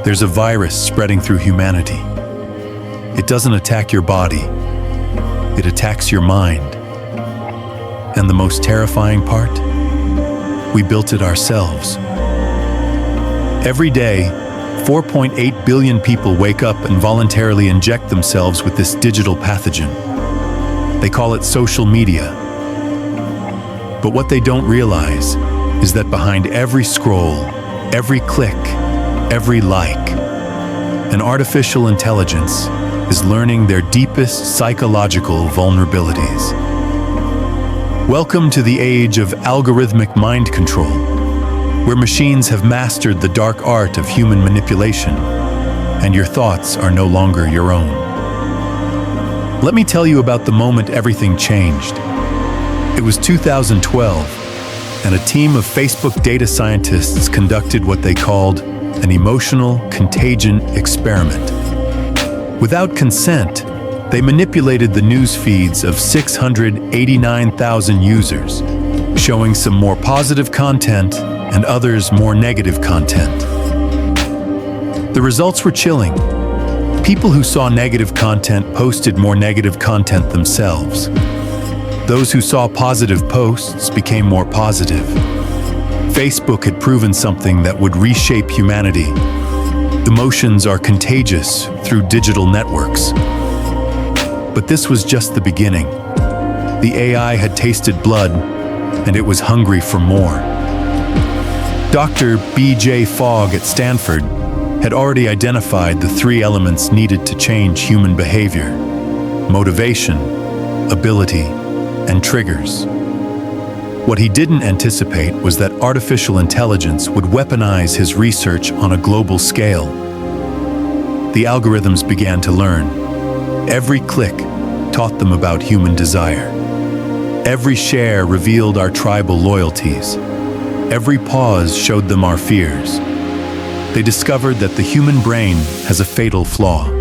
There's a virus spreading through humanity. It doesn't attack your body. It attacks your mind. And the most terrifying part? We built it ourselves. Every day, 4.8 billion people wake up and voluntarily inject themselves with this digital pathogen. They call it social media. But what they don't realize is that behind every scroll, every click, every like, an artificial intelligence is learning their deepest psychological vulnerabilities. Welcome to the age of algorithmic mind control, where machines have mastered the dark art of human manipulation, and your thoughts are no longer your own. Let me tell you about the moment everything changed. It was 2012, and a team of Facebook data scientists conducted what they called an emotional contagion experiment. Without consent, they manipulated the news feeds of 689,000 users, showing some more positive content and others more negative content. The results were chilling. People who saw negative content posted more negative content themselves. Those who saw positive posts became more positive. Facebook had proven something that would reshape humanity. Emotions are contagious through digital networks. But this was just the beginning. The AI had tasted blood, and it was hungry for more. Dr. B.J. Fogg at Stanford had already identified the three elements needed to change human behavior: motivation, ability, and triggers. What he didn't anticipate was that artificial intelligence would weaponize his research on a global scale. The algorithms began to learn. Every click taught them about human desire. Every share revealed our tribal loyalties. Every pause showed them our fears. They discovered that the human brain has a fatal flaw.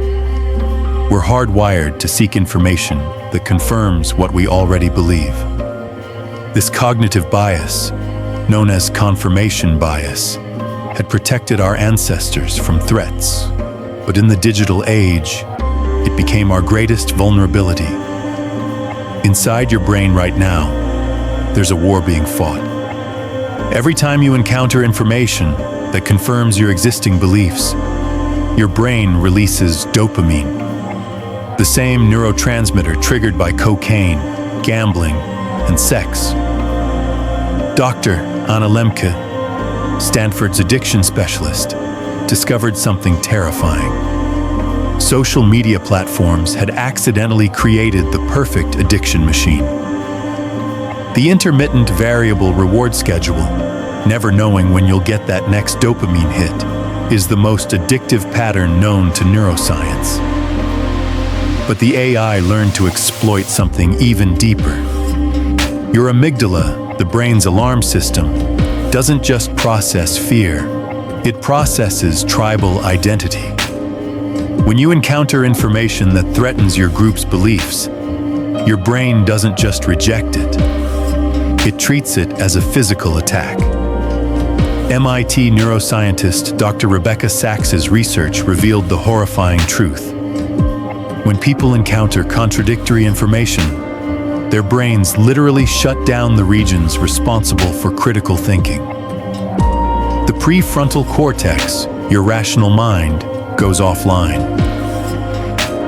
We're hardwired to seek information that confirms what we already believe. This cognitive bias, known as confirmation bias, had protected our ancestors from threats. But in the digital age, it became our greatest vulnerability. Inside your brain right now, there's a war being fought. Every time you encounter information that confirms your existing beliefs, your brain releases dopamine, the same neurotransmitter triggered by cocaine, gambling, and sex. Dr. Anna Lemke, Stanford's addiction specialist, discovered something terrifying. Social media platforms had accidentally created the perfect addiction machine. The intermittent variable reward schedule, never knowing when you'll get that next dopamine hit, is the most addictive pattern known to neuroscience. But the AI learned to exploit something even deeper. Your amygdala, the brain's alarm system, doesn't just process fear, it processes tribal identity. When you encounter information that threatens your group's beliefs, your brain doesn't just reject it. It treats it as a physical attack. MIT neuroscientist Dr. Rebecca Sachs's research revealed the horrifying truth. When people encounter contradictory information, their brains literally shut down the regions responsible for critical thinking. The prefrontal cortex, your rational mind, goes offline.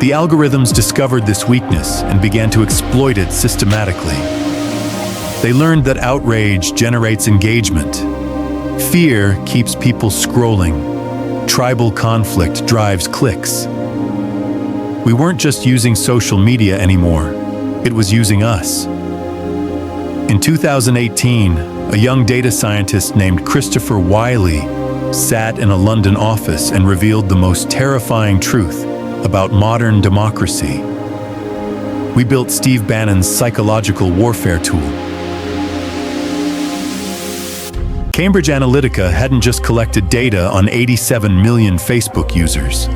The algorithms discovered this weakness and began to exploit it systematically. They learned that outrage generates engagement. Fear keeps people scrolling. Tribal conflict drives clicks. We weren't just using social media anymore, it was using us. In 2018, a young data scientist named Christopher Wiley sat in a London office and revealed the most terrifying truth about modern democracy. We built Steve Bannon's psychological warfare tool. Cambridge Analytica hadn't just collected data on 87 million Facebook users.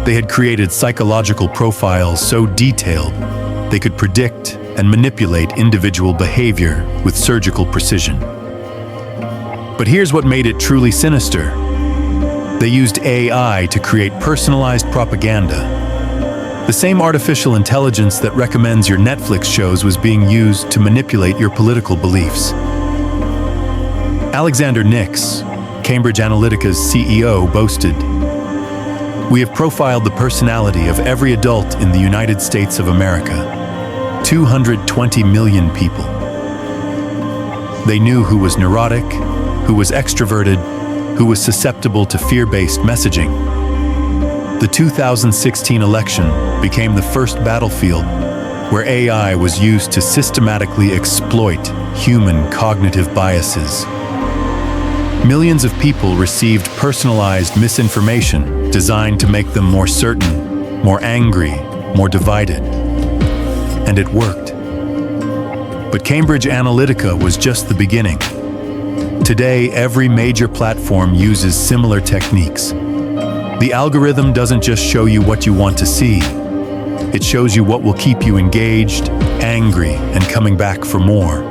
They had created psychological profiles so detailed they could predict and manipulate individual behavior with surgical precision. But here's what made it truly sinister. They used AI to create personalized propaganda. The same artificial intelligence that recommends your Netflix shows was being used to manipulate your political beliefs. Alexander Nix, Cambridge Analytica's CEO, boasted, "We have profiled the personality of every adult in the United States of America, 220 million people. They knew who was neurotic, who was extroverted, who was susceptible to fear-based messaging." The 2016 election became the first battlefield where AI was used to systematically exploit human cognitive biases. Millions of people received personalized misinformation designed to make them more certain, more angry, more divided. And it worked. But Cambridge Analytica was just the beginning. Today, every major platform uses similar techniques. The algorithm doesn't just show you what you want to see. It shows you what will keep you engaged, angry, and coming back for more.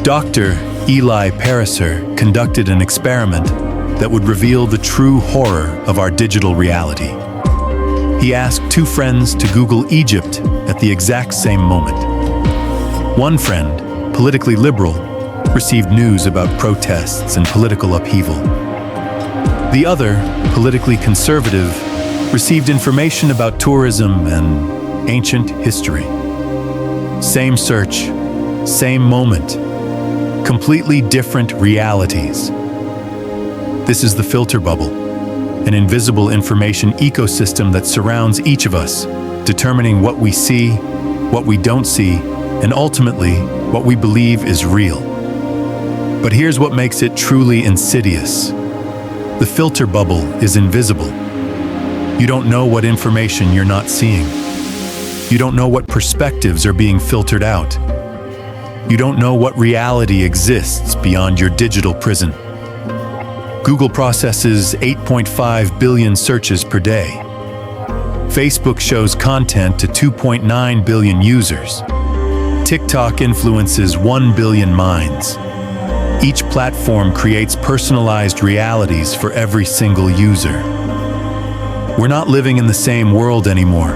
Dr. Eli Pariser conducted an experiment that would reveal the true horror of our digital reality. He asked two friends to Google Egypt at the exact same moment. One friend, politically liberal, received news about protests and political upheaval. The other, politically conservative, received information about tourism and ancient history. Same search, same moment, completely different realities. This is the filter bubble, an invisible information ecosystem that surrounds each of us, determining what we see, what we don't see, and ultimately, what we believe is real. But here's what makes it truly insidious. The filter bubble is invisible. You don't know what information you're not seeing. You don't know what perspectives are being filtered out. You don't know what reality exists beyond your digital prison. Google processes 8.5 billion searches per day. Facebook shows content to 2.9 billion users. TikTok influences 1 billion minds. Each platform creates personalized realities for every single user. We're not living in the same world anymore.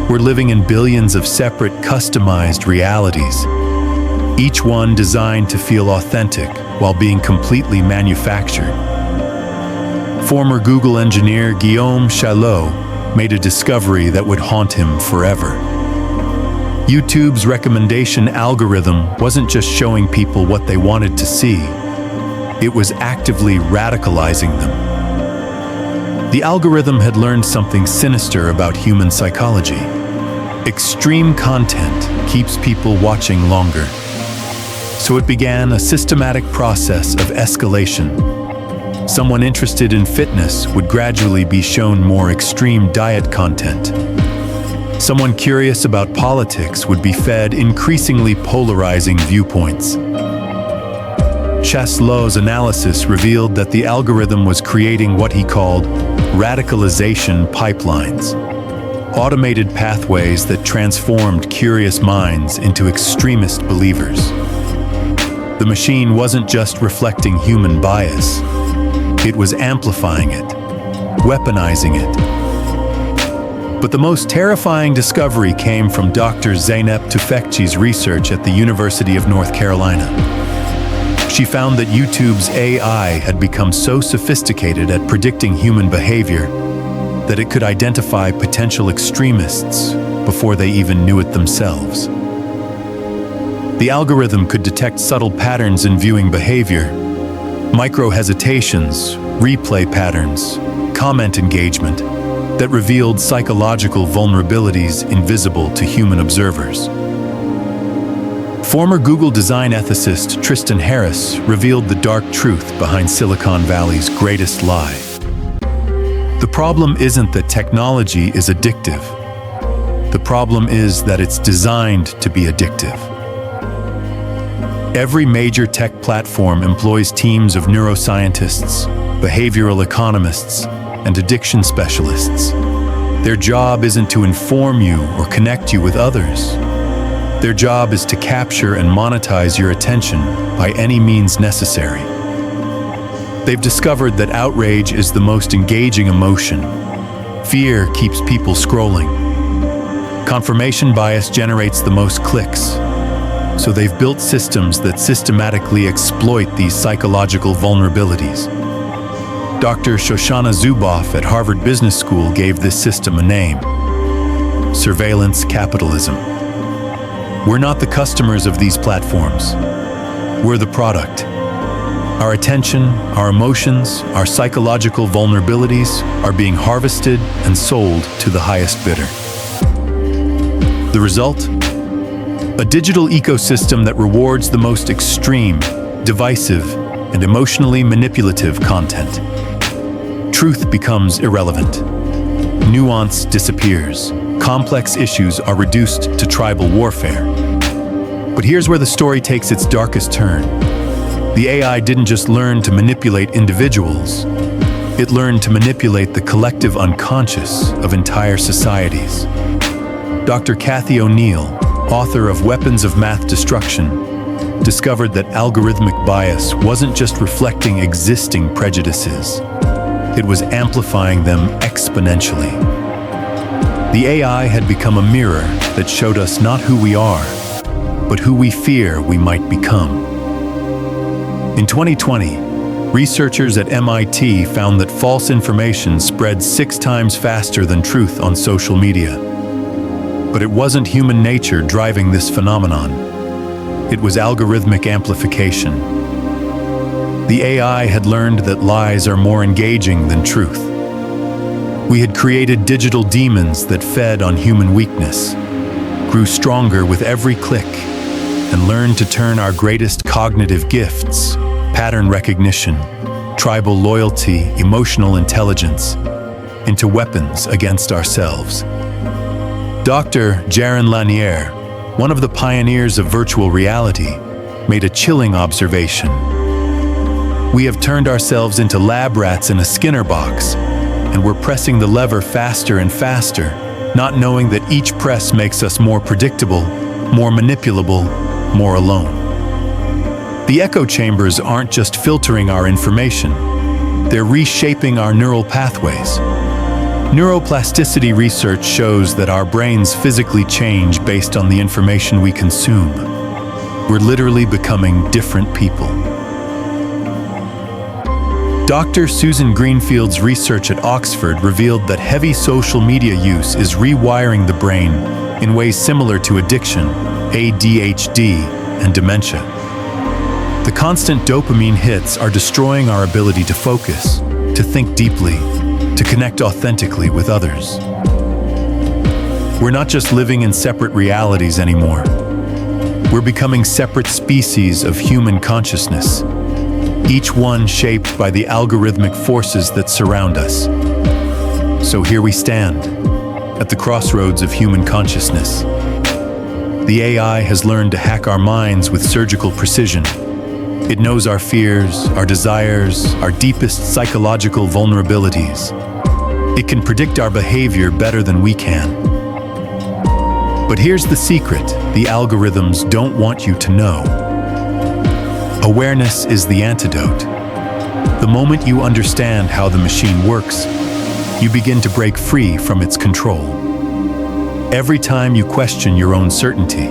We're living in billions of separate, customized realities, each one designed to feel authentic while being completely manufactured. Former Google engineer Guillaume Chalot made a discovery that would haunt him forever. YouTube's recommendation algorithm wasn't just showing people what they wanted to see, it was actively radicalizing them. The algorithm had learned something sinister about human psychology. Extreme content keeps people watching longer. So it began a systematic process of escalation. Someone interested in fitness would gradually be shown more extreme diet content. Someone curious about politics would be fed increasingly polarizing viewpoints. Chalot's analysis revealed that the algorithm was creating what he called radicalization pipelines, automated pathways that transformed curious minds into extremist believers. The machine wasn't just reflecting human bias, it was amplifying it, weaponizing it. But the most terrifying discovery came from Dr. Zeynep Tufekci's research at the University of North Carolina. She found that YouTube's AI had become so sophisticated at predicting human behavior that it could identify potential extremists before they even knew it themselves. The algorithm could detect subtle patterns in viewing behavior, micro-hesitations, replay patterns, comment engagement, that revealed psychological vulnerabilities invisible to human observers. Former Google design ethicist Tristan Harris revealed the dark truth behind Silicon Valley's greatest lie. The problem isn't that technology is addictive. The problem is that it's designed to be addictive. Every major tech platform employs teams of neuroscientists, behavioral economists, and addiction specialists. Their job isn't to inform you or connect you with others. Their job is to capture and monetize your attention by any means necessary. They've discovered that outrage is the most engaging emotion. Fear keeps people scrolling. Confirmation bias generates the most clicks. So they've built systems that systematically exploit these psychological vulnerabilities. Dr. Shoshana Zuboff at Harvard Business School gave this system a name: surveillance capitalism. We're not the customers of these platforms. We're the product. Our attention, our emotions, our psychological vulnerabilities are being harvested and sold to the highest bidder. The result? A digital ecosystem that rewards the most extreme, divisive, and emotionally manipulative content. Truth becomes irrelevant. Nuance disappears. Complex issues are reduced to tribal warfare. But here's where the story takes its darkest turn. The AI didn't just learn to manipulate individuals. It learned to manipulate the collective unconscious of entire societies. Dr. Cathy O'Neil, author of Weapons of Math Destruction, discovered that algorithmic bias wasn't just reflecting existing prejudices. It was amplifying them exponentially. The AI had become a mirror that showed us not who we are, but who we fear we might become. In 2020, researchers at MIT found that false information spread 6 times faster than truth on social media. But it wasn't human nature driving this phenomenon. It was algorithmic amplification. The AI had learned that lies are more engaging than truth. We had created digital demons that fed on human weakness, grew stronger with every click, and learned to turn our greatest cognitive gifts, pattern recognition, tribal loyalty, emotional intelligence, into weapons against ourselves. Dr. Jaron Lanier, one of the pioneers of virtual reality, made a chilling observation. We have turned ourselves into lab rats in a Skinner box, and we're pressing the lever faster and faster, not knowing that each press makes us more predictable, more manipulable, more alone. The echo chambers aren't just filtering our information, they're reshaping our neural pathways. Neuroplasticity research shows that our brains physically change based on the information we consume. We're literally becoming different people. Dr. Susan Greenfield's research at Oxford revealed that heavy social media use is rewiring the brain in ways similar to addiction, ADHD, and dementia. The constant dopamine hits are destroying our ability to focus, to think deeply, to connect authentically with others. We're not just living in separate realities anymore. We're becoming separate species of human consciousness, each one shaped by the algorithmic forces that surround us. So here we stand, at the crossroads of human consciousness. The AI has learned to hack our minds with surgical precision. It knows our fears, our desires, our deepest psychological vulnerabilities. It can predict our behavior better than we can. But here's the secret the algorithms don't want you to know. Awareness is the antidote. The moment you understand how the machine works, you begin to break free from its control. Every time you question your own certainty,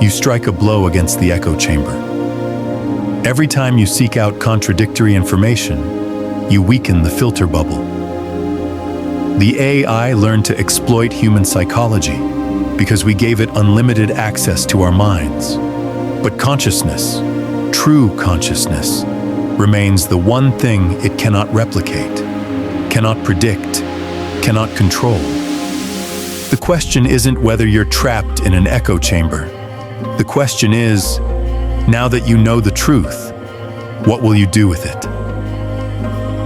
you strike a blow against the echo chamber. Every time you seek out contradictory information, you weaken the filter bubble. The AI learned to exploit human psychology because we gave it unlimited access to our minds. But consciousness, true consciousness, remains the one thing it cannot replicate, cannot predict, cannot control. The question isn't whether you're trapped in an echo chamber. The question is, now that you know the truth, what will you do with it?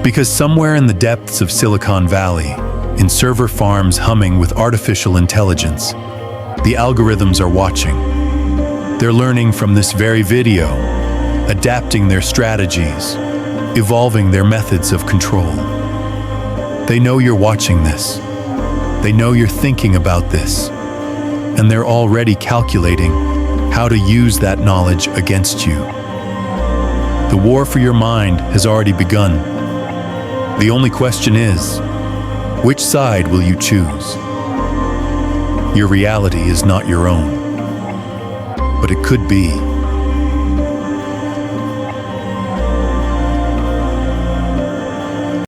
Because somewhere in the depths of Silicon Valley, in server farms humming with artificial intelligence, the algorithms are watching. They're learning from this very video, adapting their strategies, evolving their methods of control. They know you're watching this. They know you're thinking about this. And they're already calculating how to use that knowledge against you. The war for your mind has already begun. The only question is, which side will you choose? Your reality is not your own, but it could be.